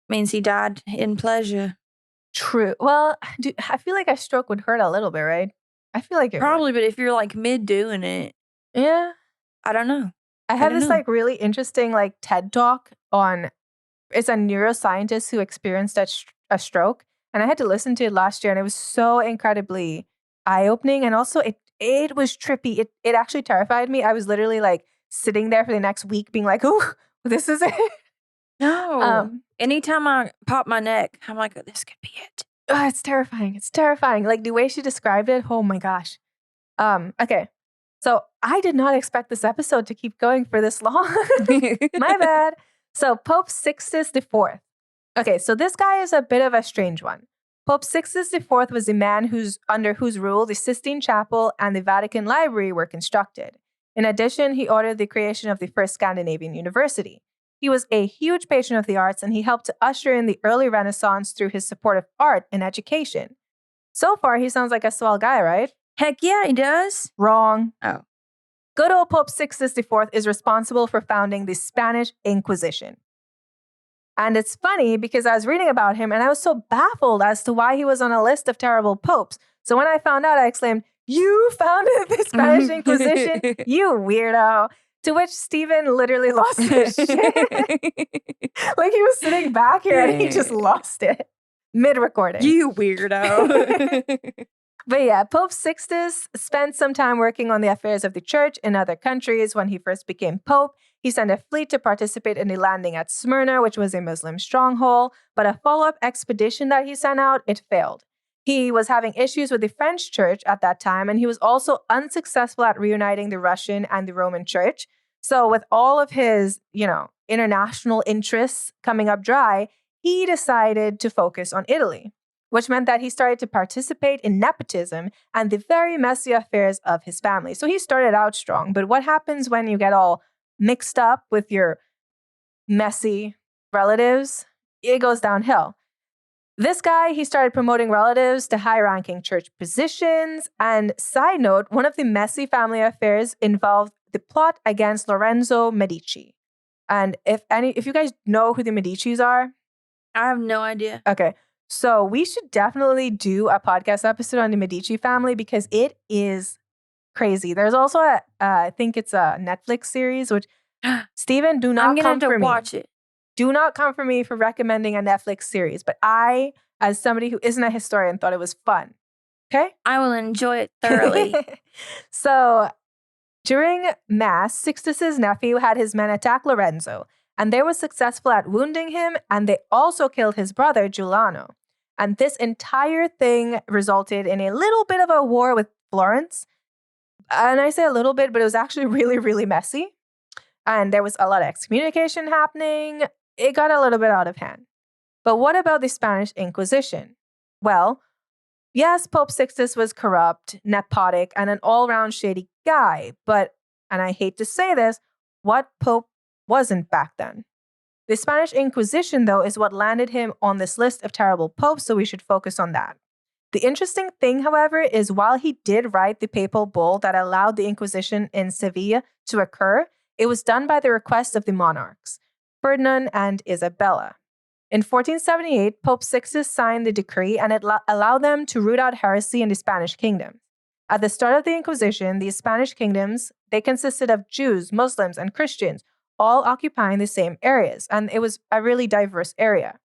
means he died in pleasure. True. Well, I feel like a stroke would hurt a little bit, right? I feel like it probably, would. But if you're like mid doing it. Yeah. I don't know. I have this like really interesting like TED talk on, it's a neuroscientist who experienced a stroke. And I had to listen to it last year, and it was so incredibly eye-opening. And also it was trippy. It actually terrified me. I was literally like sitting there for the next week being like, oh, this is it. No. Anytime I pop my neck, I'm like, oh, this could be it. Oh, it's terrifying. It's terrifying. Like the way she described it. Oh my gosh. Okay. So I did not expect this episode to keep going for this long. My bad. So Pope Sixtus IV. Okay, so this guy is a bit of a strange one. Pope Sixtus IV was the man under whose rule the Sistine Chapel and the Vatican Library were constructed. In addition, he ordered the creation of the first Scandinavian university. He was a huge patron of the arts, and he helped to usher in the early Renaissance through his support of art and education. So far, he sounds like a swell guy, right? Heck yeah, he does. Wrong. Oh. Good old Pope Sixtus IV is responsible for founding the Spanish Inquisition. And it's funny because I was reading about him and I was so baffled as to why he was on a list of terrible popes. So when I found out, I exclaimed, "You founded the Spanish Inquisition, you weirdo." To which Stephen literally lost his shit. Like he was sitting back here and he just lost it mid-recording. You weirdo. But yeah, Pope Sixtus spent some time working on the affairs of the church in other countries. When he first became Pope, he sent a fleet to participate in the landing at Smyrna, which was a Muslim stronghold. But a follow-up expedition that he sent out, it failed. He was having issues with the French church at that time, and he was also unsuccessful at reuniting the Russian and the Roman church. So with all of his, international interests coming up dry, he decided to focus on Italy, which meant that he started to participate in nepotism and the very messy affairs of his family. So he started out strong, but what happens when you get all mixed up with your messy relatives? It goes downhill. This guy, he started promoting relatives to high-ranking church positions. And side note, one of the messy family affairs involved the plot against Lorenzo Medici. And if you guys know who the Medicis are, I have no idea. Okay. So we should definitely do a podcast episode on the Medici family because it is crazy. There's also I think it's a Netflix series, which Steven, do not come for me. I'm going to watch it. Do not come for me for recommending a Netflix series. But I, as somebody who isn't a historian, thought it was fun. Okay? I will enjoy it thoroughly. So during Mass, Sixtus's nephew had his men attack Lorenzo, and they were successful at wounding him, and they also killed his brother, Giuliano. And this entire thing resulted in a little bit of a war with Florence. And I say a little bit, but it was actually really, really messy. And there was a lot of excommunication happening. It got a little bit out of hand. But what about the Spanish Inquisition? Well, Yes, Pope Sixtus was corrupt, nepotic, and an all-round shady guy, but, and I hate to say this, what pope wasn't back then? The Spanish Inquisition, though, is what landed him on this list of terrible popes, so we should focus on that. The interesting thing, however, is while he did write the papal bull that allowed the Inquisition in Seville to occur, it was done by the request of the monarchs, Ferdinand and Isabella. In 1478, Pope Sixtus signed the decree and it allowed them to root out heresy in the Spanish kingdom. At the start of the Inquisition, these Spanish kingdoms, they consisted of Jews, Muslims, and Christians, all occupying the same areas, and it was a really diverse area.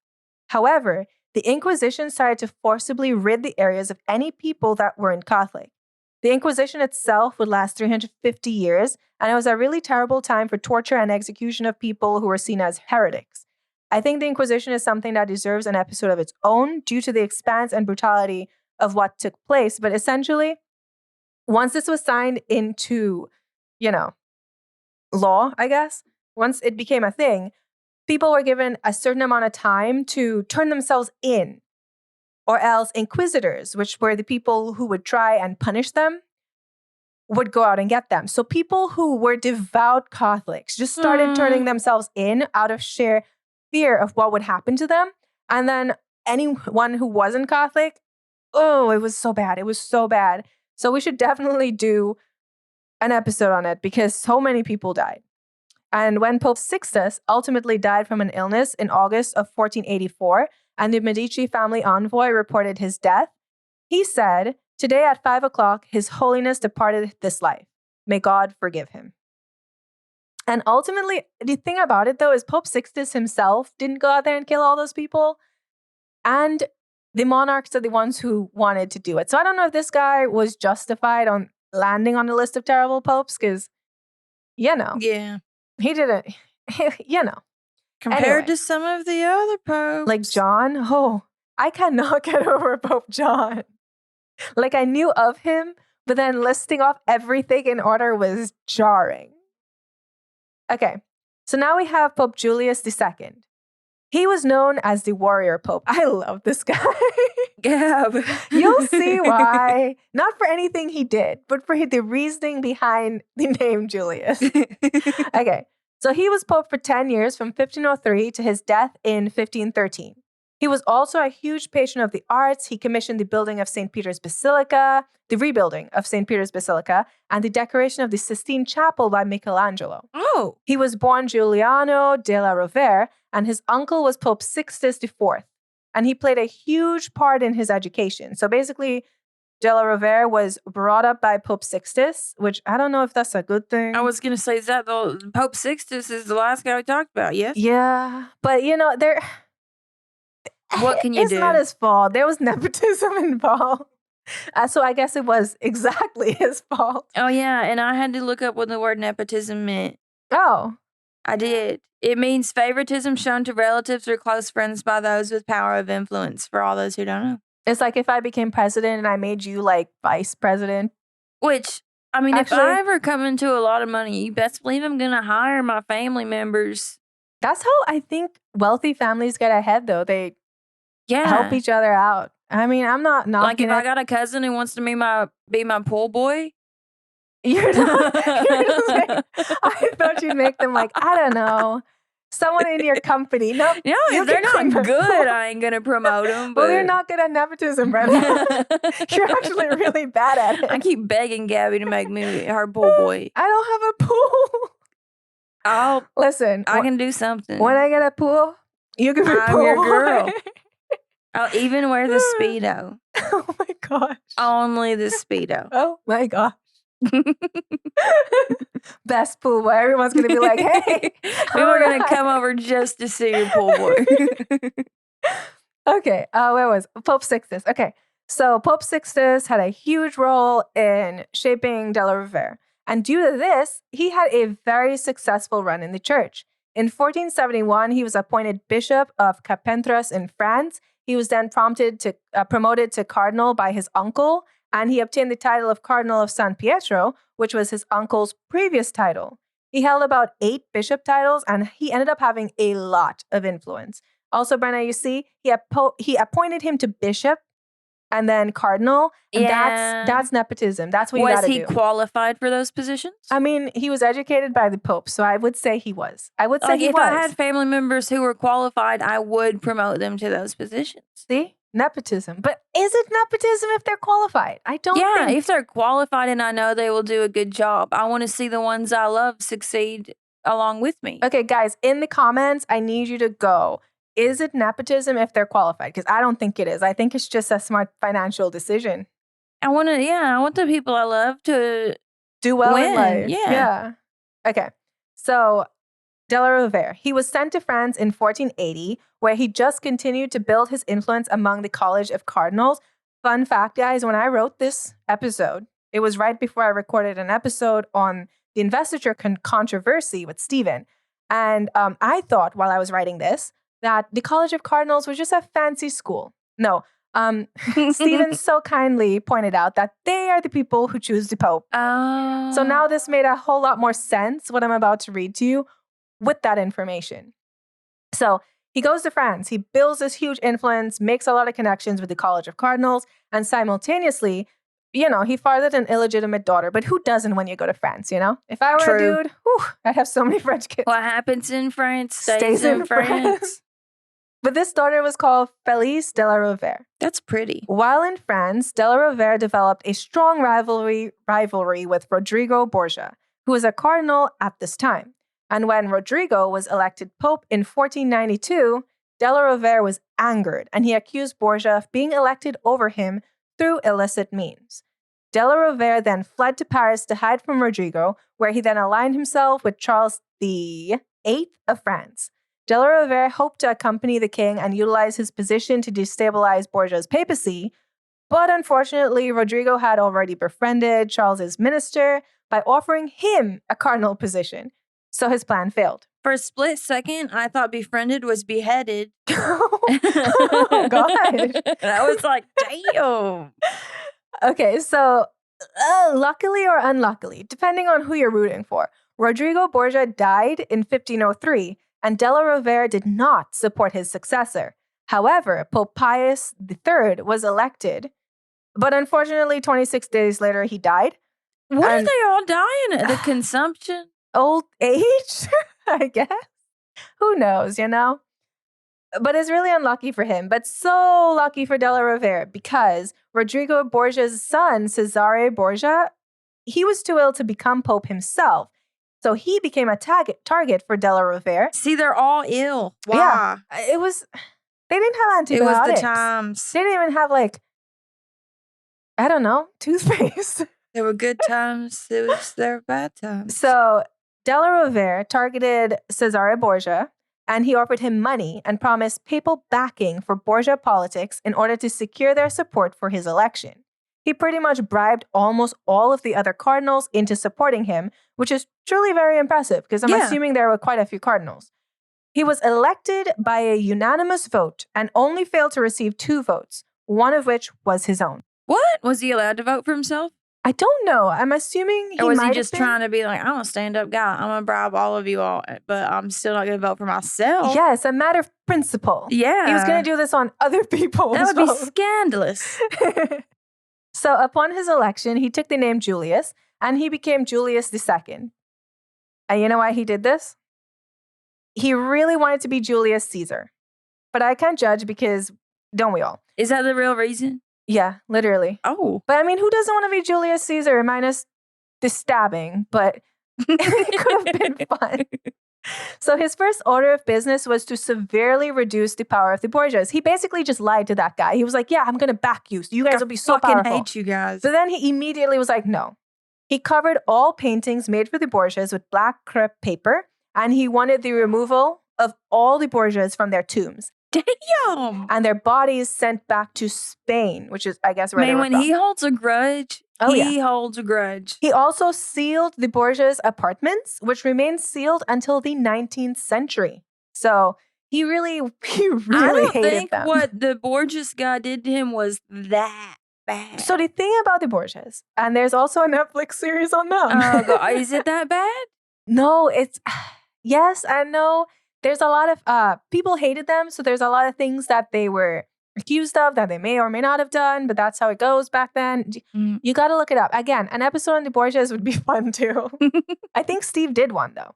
However, the Inquisition started to forcibly rid the areas of any people that weren't Catholic. The Inquisition itself would last 350 years, and it was a really terrible time for torture and execution of people who were seen as heretics. I think the Inquisition is something that deserves an episode of its own due to the expanse and brutality of what took place. But essentially, once this was signed into, law, I guess, once it became a thing, people were given a certain amount of time to turn themselves in, or else inquisitors, which were the people who would try and punish them, would go out and get them. So people who were devout Catholics just started turning themselves in out of sheer fear of what would happen to them. And then anyone who wasn't Catholic, it was so bad. It was so bad. So we should definitely do an episode on it because so many people died. And when Pope Sixtus ultimately died from an illness in August of 1484, and the Medici family envoy reported his death, he said, "Today at 5 o'clock, His Holiness departed this life. May God forgive him." And ultimately, the thing about it, though, is Pope Sixtus himself didn't go out there and kill all those people. And the monarchs are the ones who wanted to do it. So I don't know if this guy was justified on landing on the list of terrible popes because, Yeah. he didn't, Compared to some of the other popes. Like John, I cannot get over Pope John. Like I knew of him, but then listing off everything in order was jarring. Okay, so now we have Pope Julius II. He was known as the warrior pope. I love this guy. Gab. You'll see why. Not for anything he did, but for the reasoning behind the name Julius. Okay, so he was pope for 10 years from 1503 to his death in 1513. He was also a huge patron of the arts. He commissioned the building of St. Peter's Basilica, the rebuilding of St. Peter's Basilica, and the decoration of the Sistine Chapel by Michelangelo. Oh. He was born Giuliano della Rovere, and his uncle was Pope Sixtus IV. And he played a huge part in his education. So basically, della Rovere was brought up by Pope Sixtus, which I don't know if that's a good thing. I was going to say, is that the Pope Sixtus is the last guy we talked about, yes? Yeah, but what can you do? It's not his fault. There was nepotism involved. So I guess it was exactly his fault. Oh, yeah. And I had to look up what the word nepotism meant. Oh. I did. It means favoritism shown to relatives or close friends by those with power of influence, for all those who don't know. It's like if I became president and I made you like vice president. Which, I mean, actually, if I ever come into a lot of money, you best believe I'm going to hire my family members. That's how I think wealthy families get ahead, though. They help each other out. I mean, I'm not knocking like if I got a cousin who wants to be my pool boy. You're like, I thought you'd make them like, I don't know, someone in your company. No, if they're not good, I ain't going to promote them. But... Well, you're not good at nepotism, Brenda. You're actually really bad at it. I keep begging Gabby to make me her pool boy. I don't have a pool. Listen. I can do something. When I get a pool, you can be pool your girl. I'll even wear the Speedo. Oh my gosh. Only the Speedo. Oh my gosh. Best pool boy. Everyone's gonna be like, hey, we were gonna come over just to see your pool boy. Okay, where was Pope Sixtus? Okay, so Pope Sixtus had a huge role in shaping della Rovere, and due to this, he had a very successful run in the church. In 1471, he was appointed Bishop of Carpentras in France. He was then promoted to cardinal by his uncle, and he obtained the title of Cardinal of San Pietro, which was his uncle's previous title. He held about 8 bishop titles, and he ended up having a lot of influence. Also, Brenna, you see, he appointed him to bishop and then cardinal. And that's nepotism. That's what you got to do. Was he qualified for those positions? I mean, he was educated by the Pope, so I would say he was. I would say he if was. I had family members who were qualified, I would promote them to those positions. See? Nepotism. But is it nepotism if they're qualified? I don't think. If they're qualified and I know they will do a good job. I want to see the ones I love succeed along with me. Okay, guys, in the comments, I need you to go. Is it nepotism if they're qualified? Because I don't think it is. I think it's just a smart financial decision. I want the people I love to do well win. In life. Yeah. Okay. So, De La Rovere, he was sent to France in 1480, where he just continued to build his influence among the College of Cardinals. Fun fact, guys, when I wrote this episode, it was right before I recorded an episode on the investiture controversy with Stephen. And I thought while I was writing this that the College of Cardinals was just a fancy school. No, Stephen so kindly pointed out that they are the people who choose the Pope. So now this made a whole lot more sense, what I'm about to read to you, with that information. So he goes to France. He builds this huge influence, makes a lot of connections with the College of Cardinals, and simultaneously, he fathered an illegitimate daughter. But who doesn't when you go to France, If I were a dude, I'd have so many French kids. What happens in France stays in France. But this daughter was called Felice de la Rovere. That's pretty. While in France, de la Rovere developed a strong rivalry with Rodrigo Borgia, who was a cardinal at this time. And when Rodrigo was elected Pope in 1492, de la Rovere was angered, and he accused Borgia of being elected over him through illicit means. De la Rovere then fled to Paris to hide from Rodrigo, where he then aligned himself with Charles VIII of France. De la Rovere hoped to accompany the king and utilize his position to destabilize Borgia's papacy, but unfortunately, Rodrigo had already befriended Charles's minister by offering him a cardinal position. So his plan failed. For a split second, I thought befriended was beheaded. Oh, gosh. And I was like, damn. Okay, so luckily or unluckily, depending on who you're rooting for, Rodrigo Borgia died in 1503, and de la Rovere did not support his successor. However, Pope Pius III was elected, but unfortunately, 26 days later, he died. What are they all dying of? The consumption? Old age, I guess. Who knows, But it's really unlucky for him, but so lucky for de la Rovere because Rodrigo Borgia's son, Cesare Borgia, he was too ill to become Pope himself. So he became a target for de la Rovere. See, they're all ill. Wow. Yeah, they didn't have antibiotics. It was the times. They didn't even have I don't know, toothpaste. There were good times. There were bad times. So de la Rovere targeted Cesare Borgia, and he offered him money and promised papal backing for Borgia politics in order to secure their support for his election. He pretty much bribed almost all of the other cardinals into supporting him, which is truly very impressive because I'm assuming there were quite a few cardinals. He was elected by a unanimous vote and only failed to receive 2 votes, one of which was his own. What? Was he allowed to vote for himself? I don't know. I'm assuming he Or was might he just have been. trying to be like, I'm a stand-up guy. I'm going to bribe all of you all, but I'm still not going to vote for myself. Yes, a matter of principle. Yeah. He was going to do this on other people's That would be votes. scandalous. So upon his election, he took the name Julius, and he became Julius II. And you know why he did this? He really wanted to be Julius Caesar. But I can't judge because, don't we all? Is that the real reason? Yeah, literally. Oh. But I mean, who doesn't want to be Julius Caesar minus the stabbing? But it could have been fun. So his first order of business was to severely reduce the power of the Borgias. He basically just lied to that guy. He was like, yeah, I'm going to back you. So you guys will be so powerful. I hate you guys. So then he immediately was like, no. He covered all paintings made for the Borgias with black crepe paper, and he wanted the removal of all the Borgias from their tombs. Damn. And their bodies sent back to Spain, which is, I guess, where they were when from. he holds a grudge, he holds a grudge. He also sealed the Borgias' apartments, which remained sealed until the 19th century. So he really hated them. I don't think what the Borgias guy did to him was that bad. So the thing about the Borgias, and there's also a Netflix series on them. Oh, God. Is it that bad? No, it's, yes and no. There's a lot of, people hated them, so there's a lot of things that they were accused of that they may or may not have done, but that's how it goes back then. You got to look it up. Again, an episode on the Borgias would be fun too. I think Steve did one though.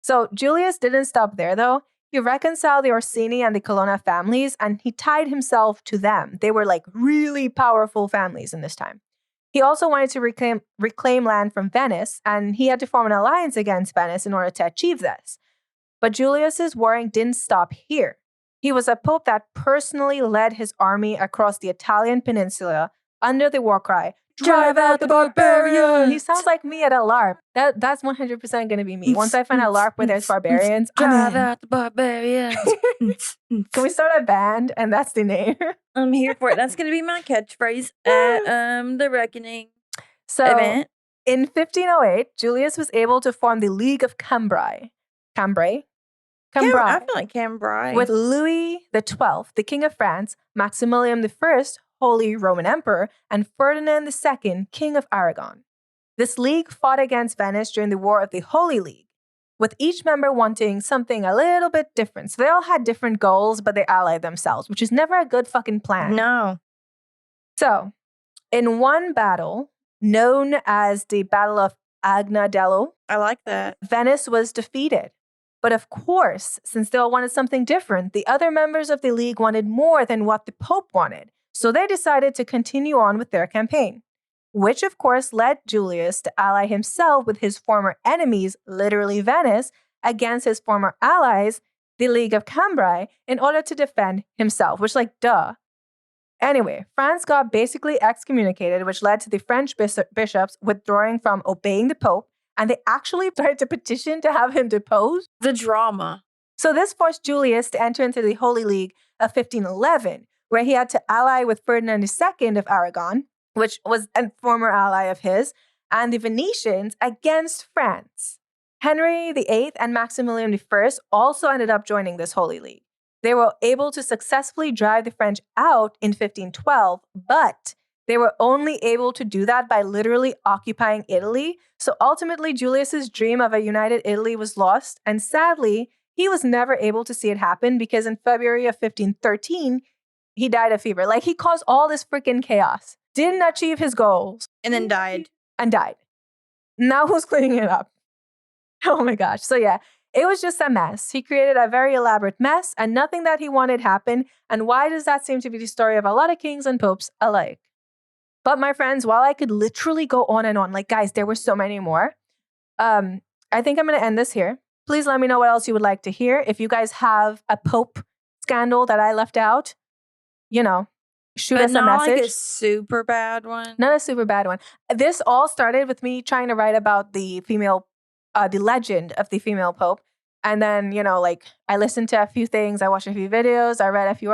So Julius didn't stop there though. He reconciled the Orsini and the Colonna families and he tied himself to them. They were like really powerful families in this time. He also wanted to reclaim land from Venice, and he had to form an alliance against Venice in order to achieve this. But Julius's warring didn't stop here. He was a pope that personally led his army across the Italian peninsula under the war cry, "Drive out the barbarians!" He sounds like me at a LARP. That's 100% going to be me. Once I find a LARP where there's barbarians, drive out the barbarians. Can we start a band and that's the name? I'm here for it. That's going to be my catchphrase at the Reckoning event. In 1508, Julius was able to form the League of Cambrai. Cambrai? I feel like Cambrai. With Louis XII, the King of France, Maximilian I, Holy Roman Emperor, and Ferdinand II, King of Aragon. This league fought against Venice during the War of the Holy League, with each member wanting something a little bit different. So they all had different goals, but they allied themselves, which is never a good fucking plan. No. So, in one battle, known as the Battle of Agnadello, I like that, Venice was defeated. But of course, since they all wanted something different, the other members of the league wanted more than what the Pope wanted. So they decided to continue on with their campaign, which of course led Julius to ally himself with his former enemies, literally Venice, against his former allies, the League of Cambrai, in order to defend himself, which duh. Anyway, France got basically excommunicated, which led to the French bishops withdrawing from obeying the Pope, and they actually started to petition to have him deposed. The drama. So this forced Julius to enter into the Holy League of 1511, where he had to ally with Ferdinand II of Aragon, which was a former ally of his, and the Venetians against France. Henry VIII and Maximilian I also ended up joining this Holy League. They were able to successfully drive the French out in 1512, but they were only able to do that by literally occupying Italy. So ultimately, Julius's dream of a united Italy was lost. And sadly, he was never able to see it happen because in February of 1513, he died of fever. He caused all this freaking chaos. Didn't achieve his goals. And then died. Now who's cleaning it up? Oh my gosh. So yeah, it was just a mess. He created a very elaborate mess and nothing that he wanted happened. And why does that seem to be the story of a lot of kings and popes alike? But my friends, while I could literally go on and on, guys, there were so many more. I think I'm going to end this here. Please let me know what else you would like to hear. If you guys have a pope scandal that I left out, shoot us a message. Not a super bad one. Not a super bad one. This all started with me trying to write about the female, the legend of the female pope. And then, I listened to a few things. I watched a few videos. I read a few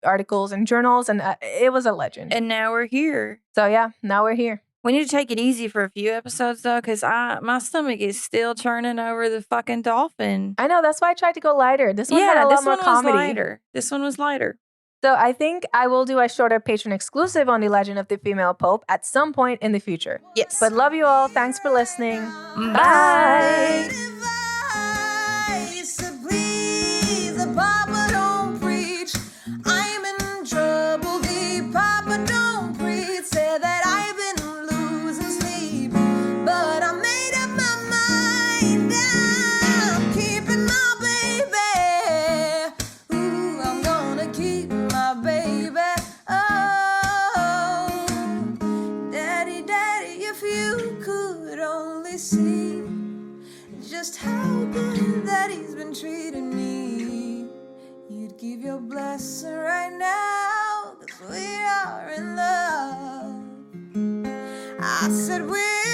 articles and journals, and it was a legend. And now we're here. So yeah, now we're here. We need to take it easy for a few episodes though, because my stomach is still churning over the fucking dolphin. I know, that's why I tried to go lighter. This one had a lot more comedy. This one was lighter. So I think I will do a shorter Patreon exclusive on the legend of the female pope at some point in the future. Yes. But love you all. Thanks for listening. Bye. Just how good that he's been treating me. You'd give your blessing right now, 'cause we are in love. I said we're